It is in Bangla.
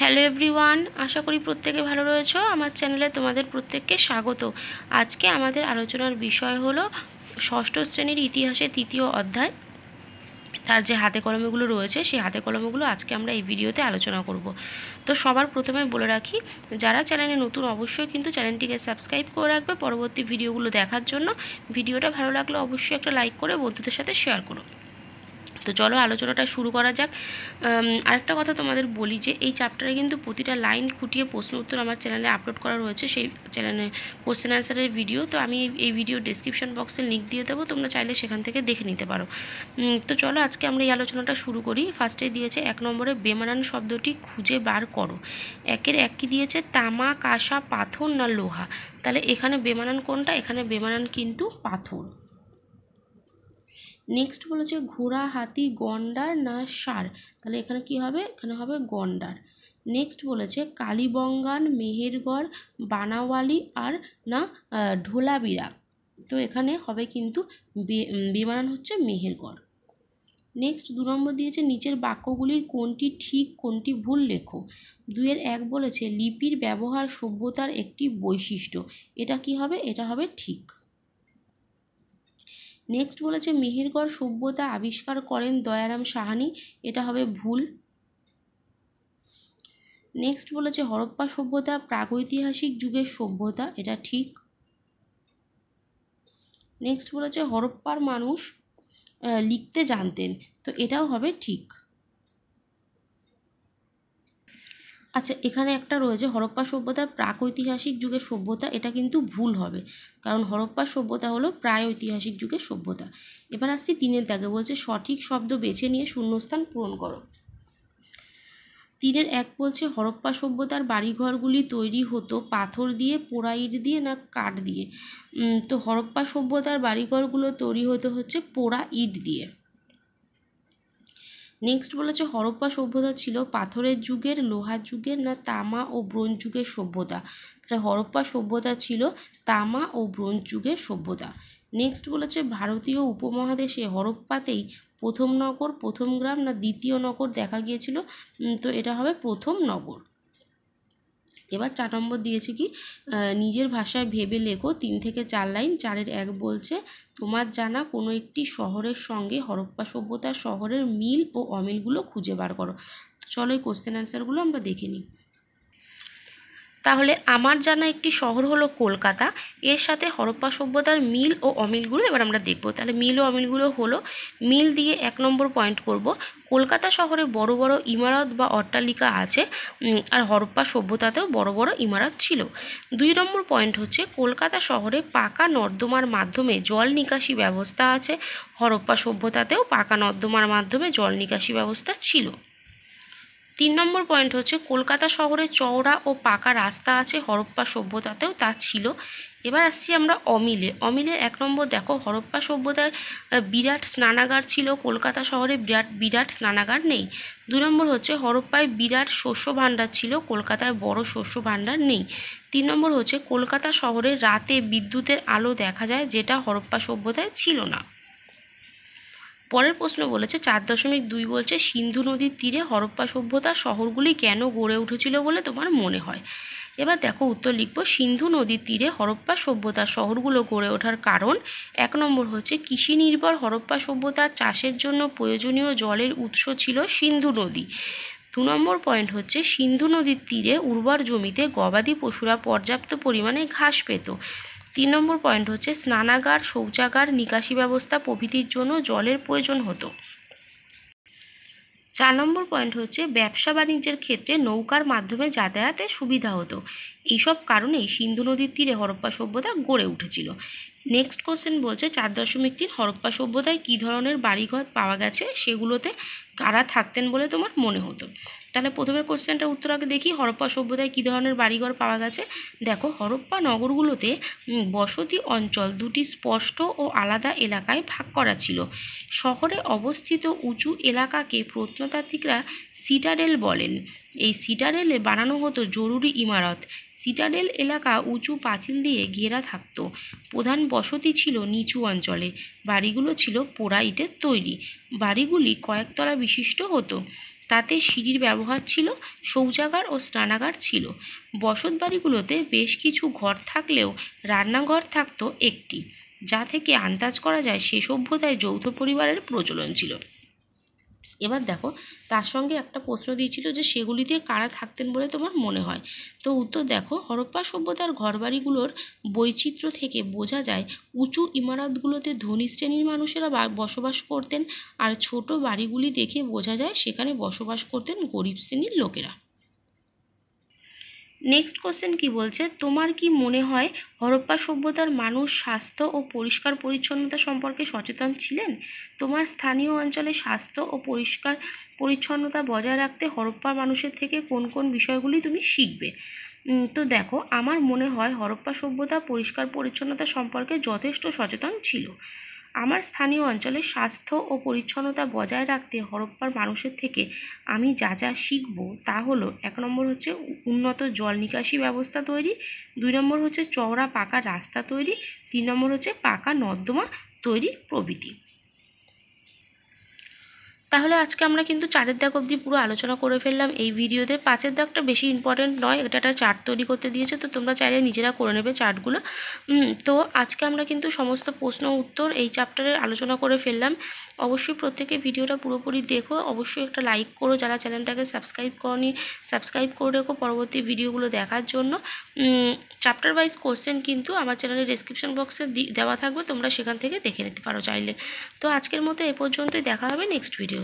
হ্যালো এভরিওয়ান, আশা করি প্রত্যেকে ভালো রয়েছো। আমার চ্যানেলে তোমাদের প্রত্যেককে স্বাগত। আজকে আমাদের আলোচনার বিষয় হলো ষষ্ঠ শ্রেণীর ইতিহাসের তৃতীয় অধ্যায়। তার যে হাতে কলমেগুলো রয়েছে সেই হাতে কলমেগুলো আজকে আমরা এই ভিডিওতে আলোচনা করব। তো সবার প্রথমে বলে রাখি, যারা চ্যানেলে নতুন অবশ্যই কিন্তু চ্যানেলটিকে সাবস্ক্রাইব করে রাখবে পরবর্তী ভিডিওগুলো দেখার জন্য। ভিডিওটা ভালো লাগলে অবশ্যই একটা লাইক করে বন্ধুদের সাথে শেয়ার করো। তো চলো আলোচনাটা শুরু করা যাক। আরেকটা কথা তোমাদের বলি যে এই চ্যাপ্টারে কিন্তু প্রতিটা লাইন খুঁটিয়ে প্রশ্ন উত্তর আমার চ্যানেলে আপলোড করা রয়েছে, সেই চ্যানেলে কোশ্চেন অ্যান্সারের ভিডিও। তো আমি এই ভিডিও ডেসক্রিপশন বক্সে লিঙ্ক দিয়ে দেবো, তোমরা চাইলে সেখান থেকে দেখে নিতে পারো। তো চলো আজকে আমরা এই আলোচনাটা শুরু করি। ফার্স্টে দিয়েছে 1 নম্বরে বেমানান শব্দটি খুঁজে বার করো। একের এক কি দিয়েছে, তামা, কাঁসা, পাথর না লোহা। তাহলে এখানে বেমানান কোনটা? এখানে বেমানান কিন্তু পাথর। নেক্সট বলেছে ঘোড়া, হাতি, গন্ডার না ষাঁড়। তাহলে এখানে কি হবে? এখানে হবে গন্ডার। নেক্সট বলেছে কালীবঙ্গান, মেহেরগড়, বানাওয়ালি আর না ঢোলাবিরা। তো এখানে হবে কিন্তু বেমানান হচ্ছে মেহেরগড়। নেক্সট 2 নম্বর দিয়েছে নিচের বাক্যগুলির কোনটি ঠিক কোনটি ভুল লেখো। 2-এর 1 বলেছে লিপির ব্যবহার সভ্যতার একটি বৈশিষ্ট্য। এটা কি হবে? এটা হবে ঠিক। নেক্সট বলেছে মেহেরগড় সভ্যতা আবিষ্কার করেন দয়ারাম সাহানি। এটা হবে ভুল। নেক্সট বলেছে হরপ্পা সভ্যতা প্রাগৈতিহাসিক যুগের সভ্যতা। এটা ঠিক। নেক্সট বলেছে হরপ্পার মানুষ লিখতে জানতেন। তো এটাও হবে ঠিক। আচ্ছা, এখানে একটা রয়েছে হরপ্পা সভ্যতা প্রাগৈতিহাসিক যুগের সভ্যতা। এটা কিন্তু ভুল হবে, কারণ হরপ্পা সভ্যতা হলো প্রাগৈতিহাসিক যুগের সভ্যতা। এবার আসছি 3-এর দাগে, বলছে সঠিক শব্দ বেছে নিয়ে শূন্যস্থান পূরণ করো। 3-এর 1 বলছে হরপ্পা সভ্যতার বাড়িঘরগুলি তৈরি হতো পাথর দিয়ে, পোড়া ইট দিয়ে না কাঠ দিয়ে। তো হরপ্পা সভ্যতার বাড়িঘরগুলো তৈরি হতে হচ্ছে পোড়া ইট দিয়ে। নেক্সট বলেছে হরপ্পা সভ্যতা ছিল পাথরের যুগের, লোহার যুগের না তামা ও ব্রোঞ্জ যুগের সভ্যতা। তাহলে হরপ্পা সভ্যতা ছিল তামা ও ব্রোঞ্জ যুগের সভ্যতা। নেক্সট বলেছে ভারতীয় উপমহাদেশে হরপ্পাতেই প্রথম নগর, প্রথম গ্রাম না দ্বিতীয় নগর দেখা গিয়েছিল। তো এটা হবে প্রথম নগর। এবার 4 নম্বর দিয়েছে কি নিজের ভাষায় ভেবে লেখো। 3 থেকে 4 লাইন। 4-এর 1 বলছে তোমার জানা কোনো একটি শহরের সঙ্গে হরপ্পা সভ্যতার শহরের মিল ও অমিলগুলো খুঁজে বার করো। তো চলো এই কোশ্চেন অ্যান্সারগুলো আমরা দেখে নিই। তাহলে আমার জানা একটি শহর হলো কলকাতা। এর সাথে হরপ্পা সভ্যতার মিল ও অমিলগুলো এবার আমরা দেখব। তাহলে মিল ও অমিলগুলো হলো, মিল দিয়ে 1 নম্বর পয়েন্ট করব। কলকাতা শহরে বড় বড় ইমারত বা অট্টালিকা আছে, আর হরপ্পা সভ্যতাতেও বড় বড় ইমারত ছিল। 2 নম্বর পয়েন্ট হচ্ছে কলকাতা শহরে পাকা নর্দমার মাধ্যমে জল নিকাশি ব্যবস্থা আছে, হরপ্পা সভ্যতাতেও পাকা নর্দমার মাধ্যমে জল নিকাশি ব্যবস্থা ছিল। 3 নম্বর পয়েন্ট হচ্ছে কলকাতা শহরে চওড়া ও পাকা রাস্তা আছে, হরপ্পা সভ্যতাতেও তা ছিল। এবার আসছি আমরা অমিলে। অমিলের 1 নম্বর দেখো হরপ্পা সভ্যতায় বিরাট স্নানাগার ছিল, কলকাতা শহরে বিরাট স্নানাগার নেই। 2 নম্বর হচ্ছে হরপ্পায় বিরাট শস্য ভাণ্ডার ছিল, কলকাতায় বড় শস্য ভাণ্ডার নেই। 3 নম্বর হচ্ছে কলকাতা শহরে রাতে বিদ্যুতের আলো দেখা যায়, যেটা হরপ্পা সভ্যতায় ছিল না। পরের প্রশ্ন বলেছে 4.2 বলছে সিন্ধু নদীর তীরে হরপ্পা সভ্যতার শহরগুলি কেন গড়ে উঠেছিল বলে তোমার মনে হয়। এবার দেখো উত্তর লিখবো। সিন্ধু নদীর তীরে হরপ্পা সভ্যতার শহরগুলো গড়ে ওঠার কারণ 1 নম্বর হচ্ছে কৃষি নির্ভর হরপ্পা সভ্যতার চাষের জন্য প্রয়োজনীয় জলের উৎস ছিল সিন্ধু নদী। 2 নম্বর পয়েন্ট হচ্ছে সিন্ধু নদীর তীরে উর্বর জমিতে গবাদি পশুরা পর্যাপ্ত পরিমাণে ঘাস পেত। 3 নম্বর পয়েন্ট হচ্ছে স্নানাগার, শৌচাগার, নিকাশি ব্যবস্থা প্রভৃতির জন্য জলের প্রয়োজন হতো। 4 নম্বর পয়েন্ট হচ্ছে ব্যবসা বাণিজ্যের ক্ষেত্রে নৌকার মাধ্যমে যাতায়াতের সুবিধা হতো। এইসব কারণেই সিন্ধু নদীর তীরে হরপ্পা সভ্যতা গড়ে উঠেছিল। নেক্সট কোশ্চেন বলছে 4.3 হরপ্পা সভ্যতায় কী ধরনের বাড়িঘর পাওয়া গেছে, সেগুলোতে কারা থাকতেন বলে তোমার মনে হতো। তাহলে প্রথমের কোশ্চেনটার উত্তর আগে দেখি, হরপ্পা সভ্যতায় কী ধরনের বাড়িঘর পাওয়া গেছে। দেখো হরপ্পা নগরগুলোতে বসতি অঞ্চল দুটি স্পষ্ট ও আলাদা এলাকায় ভাগ করা ছিল। শহরে অবস্থিত উঁচু এলাকাকে প্রত্নতাত্ত্বিকরা সিটাডেল বলেন। এই সিটাডেলে বানানো হতো জরুরি ইমারত। সিটাডেল এলাকা উঁচু পাঁচিল দিয়ে ঘেরা থাকতো। প্রধান বসতি ছিল নিচু অঞ্চলে। বাড়িগুলো ছিল পোড়া ইটের তৈরি। বাড়িগুলি কয়েকতলা বিশিষ্ট হতো। তাতে সিঁড়ির ব্যবহার ছিল, শৌচাগার ও স্নানাগার ছিল। বসত বাড়িগুলোতে বেশ কিছু ঘর থাকলেও রান্নাঘর থাকতো একটি, যা থেকে আন্দাজ করা যায় সে সভ্যতায় যৌথ পরিবারের প্রচলন ছিল। এবার দেখো তার সঙ্গে একটা প্রশ্ন দিয়েছিল যে সেগুলিতে কারা থাকতেন বলে তোমার মনে হয়। তো উত্তর দেখো, হরপ্পা সভ্যতার ঘরবাড়িগুলোর বৈচিত্র্য থেকে বোঝা যায় উঁচু ইমারতগুলোতে ধনী শ্রেণীর মানুষেরা বসবাস করতেন, আর ছোট বাড়িগুলি দেখে বোঝা যায় সেখানে বসবাস করতেন গরিব শ্রেণীর লোকেরা। নেক্সট কোশ্চেন কি বলছে, তোমার কি মনে হয় হরপ্পা সভ্যতার মানুষ স্বাস্থ্য ও পরিষ্কার পরিচ্ছন্নতা সম্পর্কে সচেতন ছিলেন? তোমার স্থানীয় অঞ্চলে স্বাস্থ্য ও পরিষ্কার পরিচ্ছন্নতা বজায় রাখতে হরপ্পার মানুষের থেকে কোন কোন বিষয়গুলি তুমি শিখবে? তো দেখো, আমার মনে হয় হরপ্পা সভ্যতা পরিষ্কার পরিচ্ছন্নতা সম্পর্কে যথেষ্ট সচেতন ছিল। আমার স্থানীয় অঞ্চলে স্বাস্থ্য ও পরিচ্ছন্নতা বজায় রাখতে হরপ্পার মানুষের থেকে আমি যা যা শিখব তা হলো, 1 নম্বর হচ্ছে উন্নত জল নিকাশি ব্যবস্থা তৈরি, 2 নম্বর হচ্ছে চওড়া পাকা রাস্তা তৈরি, 3 নম্বর হচ্ছে পাকা নর্দমা তৈরি প্রভৃতি। তাহলে আজকে আমরা কিন্তু 4 দাগ অবধি পুরো আলোচনা করে ফেললাম এই ভিডিওতে। 5 দাগটা বেশি ইম্পর্টেন্ট নয়, এটা একটা চার্ট তৈরি করতে দিয়েছে, তো তোমরা চাইলে নিজেরা করে নেবে চার্টগুলো। তো আজকে আমরা কিন্তু সমস্ত প্রশ্ন উত্তর এই চ্যাপ্টারের আলোচনা করে ফেললাম। অবশ্যই প্রত্যেকে ভিডিওটা পুরোপুরি দেখো, অবশ্যই একটা লাইক করো, যারা চ্যানেলটাকে সাবস্ক্রাইব করনি সাবস্ক্রাইব করে রেখো পরবর্তী ভিডিওগুলো দেখার জন্য। চ্যাপ্টার ওয়াইজ কোশ্চেন কিন্তু আমার চ্যানেলের ডেসক্রিপশন বক্সে দেওয়া থাকবে, তোমরা সেখান থেকে দেখে নিতে পারো চাইলে। তো আজকের মতো এ পর্যন্তই, দেখা হবে নেক্সট ভিডিওতে।